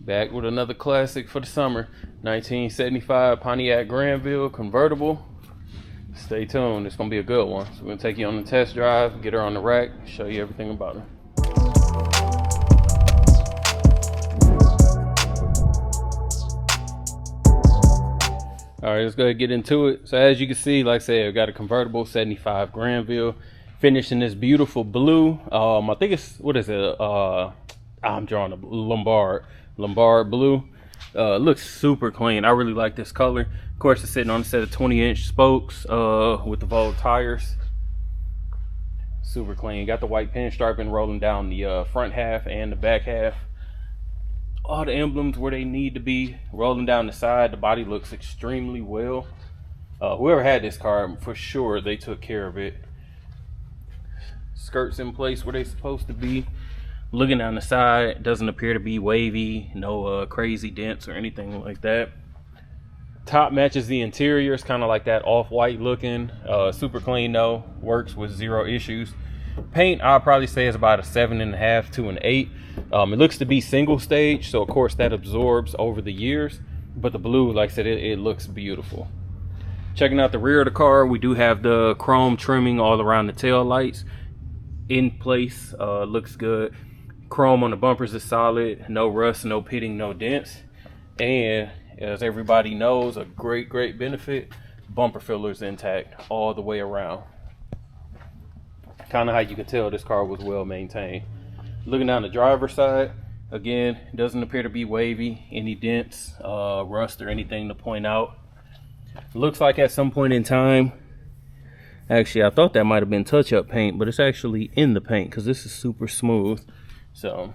Back with another classic for the summer. 1975 Pontiac Grandville convertible. Stay tuned, it's gonna be a good one. So we're gonna take you on the test drive, get her on the rack, show you everything about her. All right, let's go ahead and get into it. So as you can see, like I said, I got a convertible 75 Grandville, finished in this beautiful blue. I think it's, what is it? I'm drawing a Lombard blue. Looks super clean. I really like this color. Of course, it's sitting on a set of 20-inch spokes with the Vogue tires. Super clean. Got the white pinstriping rolling down the front half and the back half. All the emblems where they need to be, rolling down the side. The body looks extremely well. Whoever had this car, for sure they took care of it. Skirts in place where they're supposed to be. Looking down the side, doesn't appear to be wavy, no crazy dents or anything like that. Top matches the interior. It's kind of like that off-white looking. Super clean though, works with zero issues. Paint, I'll probably say is about a 7.5 to an 8. It looks to be single stage, so of course that absorbs over the years, but the blue, like I said, it looks beautiful. Checking out the rear of the car, we do have the chrome trimming all around the tail lights in place. Looks good. Chrome on the bumpers is solid, no rust, no pitting, no dents, and as everybody knows, a great benefit, bumper fillers intact all the way around. Kind of how you can tell this car was well maintained. Looking down the driver's side, again, doesn't appear to be wavy, any dents, rust or anything to point out. Looks like at some point in time, actually I thought that might have been touch-up paint, but it's actually in the paint because this is super smooth. So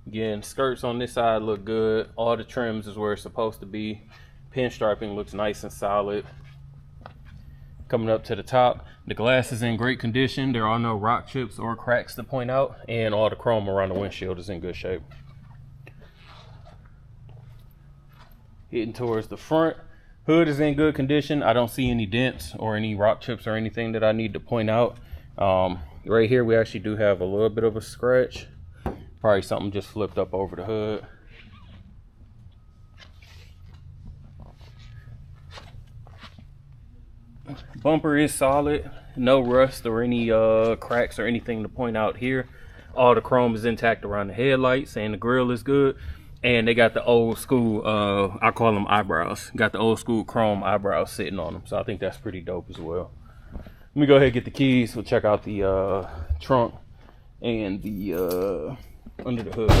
again, skirts on this side look good. All the trims is where it's supposed to be. Pinstriping looks nice and solid. Coming up to the top, the glass is in great condition. There are no rock chips or cracks to point out, and all the chrome around the windshield is in good shape. Heading towards the front, hood is in good condition. I don't see any dents or any rock chips or anything that I need to point out. Right here we actually do have a little bit of a scratch, probably something just flipped up over the hood. Bumper is solid, no rust or any cracks or anything to point out here. All the chrome is intact around the headlights, and the grille is good. And they got the old school, I call them eyebrows. Got the old school chrome eyebrows sitting on them, so I think that's pretty dope as well. Let me go ahead and get the keys. We'll check out the trunk and the under the hood.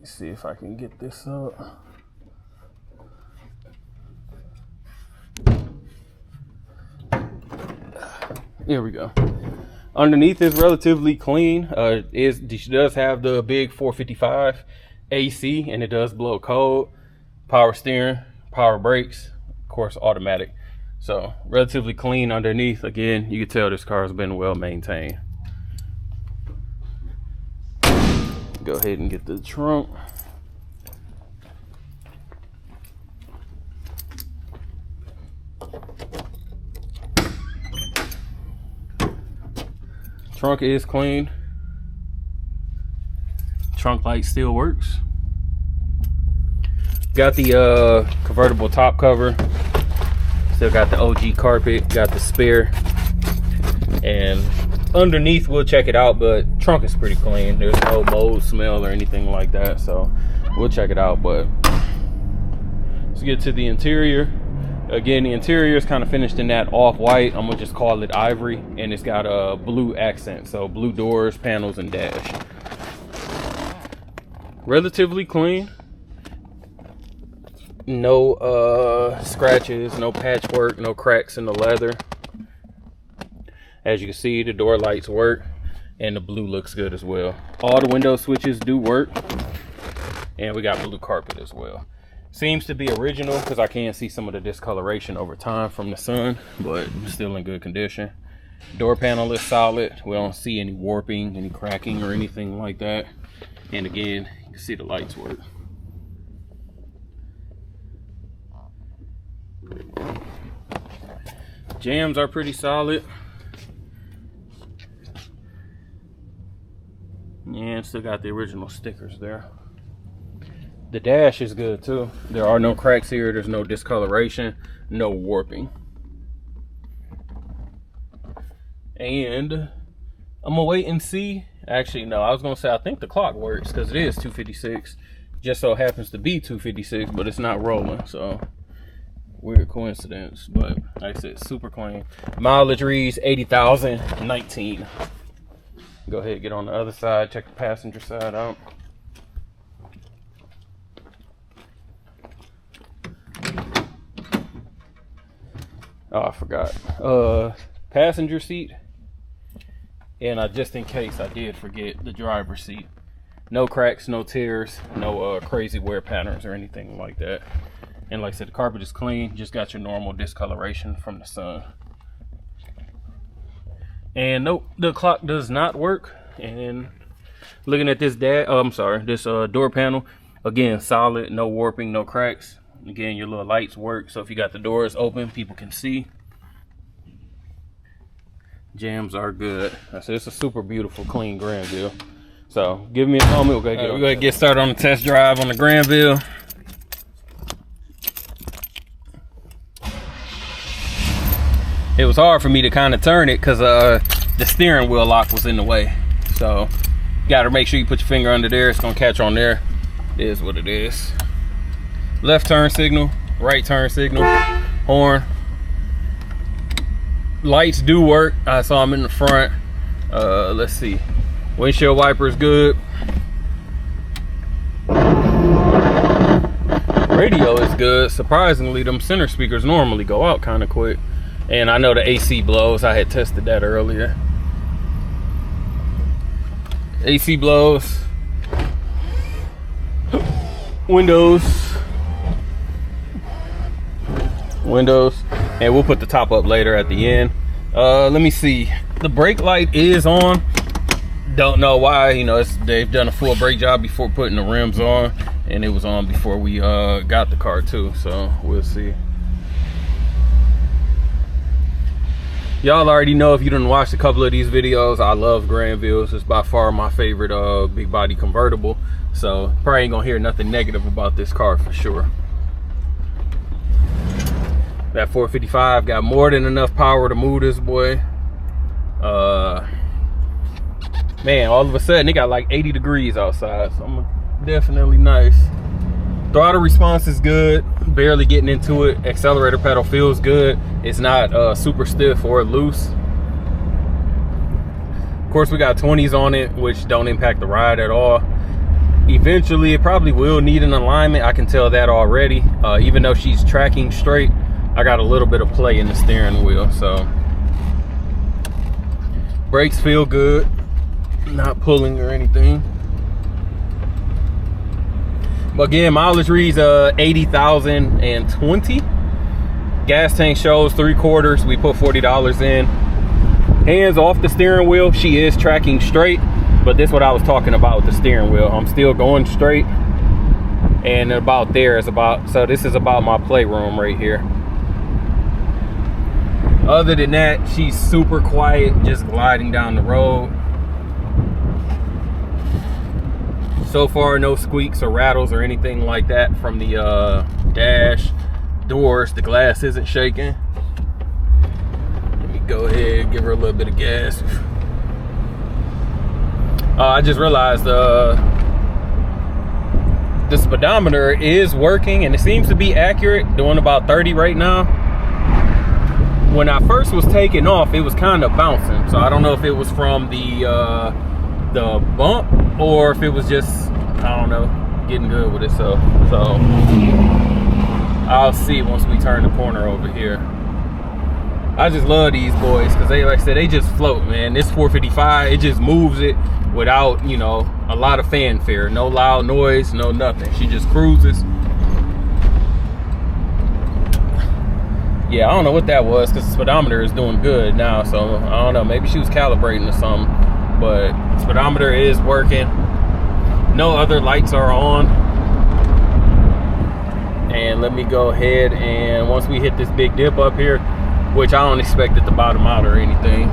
See if I can get this up. There we go. Underneath is relatively clean. She does have the big 455 AC, and it does blow cold. Power steering, power brakes, of course automatic. So relatively clean underneath. Again, you can tell this car has been well maintained. Go ahead and get the trunk. Trunk is clean. Trunk light still works. Got the convertible top cover. Still got the OG carpet. Got the spare. And underneath we'll check it out, but trunk is pretty clean. There's no mold smell or anything like that, so we'll check it out. But let's get to the interior. Again, the interior is kind of finished in that off-white. I'm gonna just call it ivory, and it's got a blue accent, so blue doors, panels, and dash. Relatively clean. No scratches, no patchwork, no cracks in the leather. As you can see, the door lights work, and the blue looks good as well. All the window switches do work, and we got blue carpet as well. Seems to be original because I can see some of the discoloration over time from the sun, but still in good condition. Door panel is solid. We don't see any warping, any cracking or anything like that. And again, you can see the lights work. Jams are pretty solid. And still got the original stickers there. The dash is good too. There are no cracks here. There's no discoloration, no warping. And I'm gonna wait and see. Actually, no, I was gonna say I think the clock works because it is 256. Just so happens to be 256, but it's not rolling. So weird coincidence. But like I said, super clean. Mileage reads 80,019. Go ahead and get on the other side. Check the passenger side out. Oh, I forgot. Passenger seat. And just in case I did forget, the driver's seat. No cracks, no tears, no crazy wear patterns or anything like that. And like I said, the carpet is clean. Just got your normal discoloration from the sun. And nope, the clock does not work. And looking at this door panel, again, solid, no warping, no cracks. Again, your little lights work, so if you got the doors open, people can see. Jams are good. I said it's a super beautiful, clean Grandville. So give me a moment. We're gonna get started on the test drive on the Grandville. It was hard for me to kind of turn it because the steering wheel lock was in the way. So you got to make sure you put your finger under there. It's gonna catch on there. It is what it is. Left turn signal, right turn signal, horn. Lights do work. I saw them in the front. Let's see. Windshield wipers good. Radio is good. Surprisingly, them center speakers normally go out kind of quick. And I know the AC blows. I had tested that earlier. AC blows. Windows, and we'll put the top up later at the end. Let me see. The brake light is on. Don't know why. You know, they've done a full brake job before putting the rims on, and it was on before we got the car too. So we'll see. Y'all already know, if you didn't watch a couple of these videos, I love Grandvilles. It's by far my favorite big body convertible. So probably ain't gonna hear nothing negative about this car for sure. That 455 got more than enough power to move this boy. Man, all of a sudden it got like 80 degrees outside, so I'm definitely nice. Throttle response is good, barely getting into it. Accelerator pedal feels good. It's not super stiff or loose. Of course, we got 20s on it, which don't impact the ride at all. Eventually, it probably will need an alignment. I can tell that already. Even though she's tracking straight, I got a little bit of play in the steering wheel. So brakes feel good, not pulling or anything. But again, mileage reads 80,020. Gas tank shows 3/4. We put $40 in. Hands off the steering wheel. She is tracking straight, but this is what I was talking about with the steering wheel. I'm still going straight, and about there is about, so this is about my playroom right here. Other than that, she's super quiet, just gliding down the road. So far, no squeaks or rattles or anything like that from the dash. Doors, the glass isn't shaking. Let me go ahead and give her a little bit of gas. I just realized the speedometer is working, and it seems to be accurate, doing about 30 right now. When I first was taking off, it was kind of bouncing, so I don't know if it was from the bump or if it was just, I don't know, getting good with itself. So I'll see once we turn the corner over here. I just love these boys because they, like I said, they just float, man. This 455, it just moves it without, you know, a lot of fanfare. No loud noise, no nothing. She just cruises. Yeah, I don't know what that was because the speedometer is doing good now. So I don't know, maybe she was calibrating or something. But speedometer is working. No other lights are on. And let me go ahead, and once we hit this big dip up here, which I don't expect it to bottom out or anything,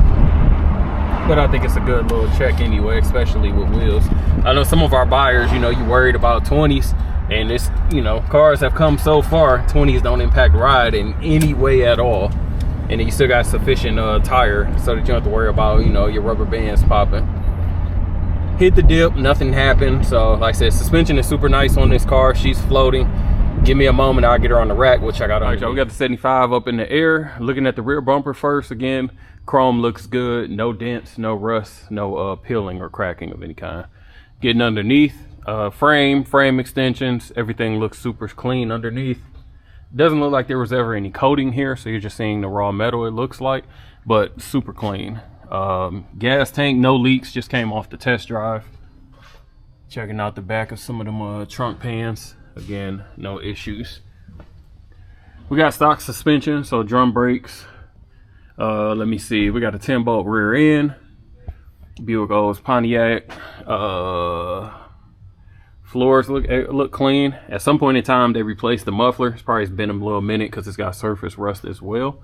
but I think it's a good little check anyway, especially with wheels. I know some of our buyers, you know, you worried about 20s, and it's, you know, cars have come so far, 20s don't impact ride in any way at all. And then you still got sufficient tire so that you don't have to worry about, you know, your rubber bands popping. Hit the dip, nothing happened. So like I said, suspension is super nice on this car. She's floating. Give me a moment, I'll get her on the rack. We'll check out. All right, y'all, we got the 75 up in the air. Looking at the rear bumper first. Again, chrome looks good. No dents, no rust, no peeling or cracking of any kind. Getting underneath, frame extensions, everything looks super clean underneath. Doesn't look like there was ever any coating here, so you're just seeing the raw metal, it looks like, but super clean. Gas tank, no leaks, just came off the test drive. Checking out the back of some of them trunk pans. Again, no issues. We got stock suspension, so drum brakes. Let me see, we got a 10-bolt rear end. Buick Olds Pontiac. Floors look clean. At some point in time, they replaced the muffler. It's probably been a little minute because it's got surface rust as well.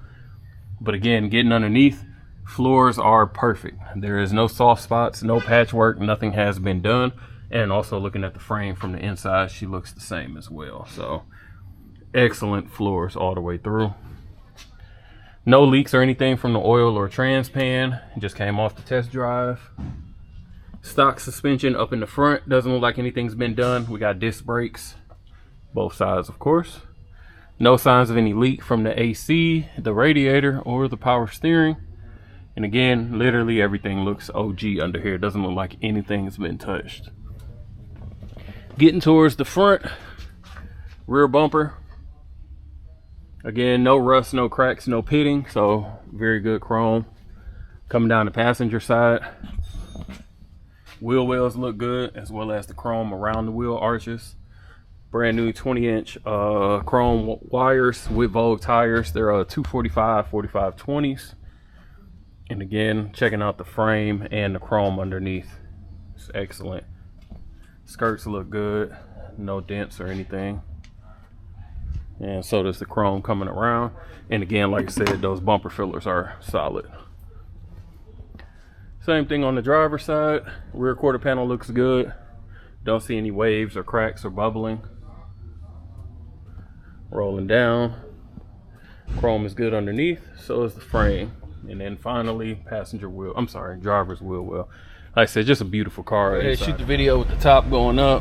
But again, getting underneath, floors are perfect. There is no soft spots, no patchwork, nothing has been done. And also looking at the frame from the inside, she looks the same as well. So excellent floors all the way through. No leaks or anything from the oil or trans pan. It just came off the test drive. Stock suspension up in the front. Doesn't look like anything's been done. We got disc brakes, both sides of course. No signs of any leak from the AC, the radiator, or the power steering. And again, literally everything looks OG under here. It doesn't look like anything's been touched. Getting towards the front, rear bumper. Again, no rust, no cracks, no pitting, so very good chrome. Coming down the passenger side, wheel wells look good, as well as the chrome around the wheel arches. Brand new 20-inch chrome wires with Vogue tires. They're 245 45/20s. And again, checking out the frame and the chrome underneath. It's excellent. Skirts look good, no dents or anything. And so does the chrome coming around. And again, like I said, those bumper fillers are solid. Same thing on the driver's side. Rear quarter panel looks good. Don't see any waves or cracks or bubbling. Rolling down. Chrome is good underneath, so is the frame. And then finally, driver's wheel well. Like I said, just a beautiful car. Hey, shoot the video with the top going up.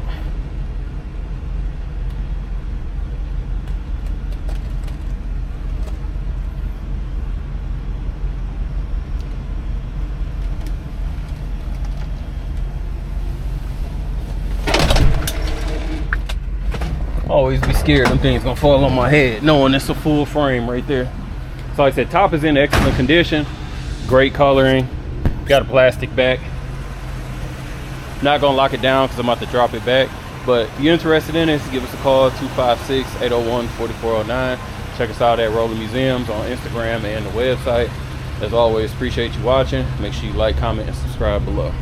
Always be scared them things gonna fall on my head, knowing it's a full frame right there. So like I said, top is in excellent condition. Great coloring. Got a plastic back. Not gonna lock it down because I'm about to drop it back. But if you're interested in this, give us a call, 256-801-4409. Check us out at Rolling Museums on Instagram and the website. As always, appreciate you watching. Make sure you like, comment, and subscribe below.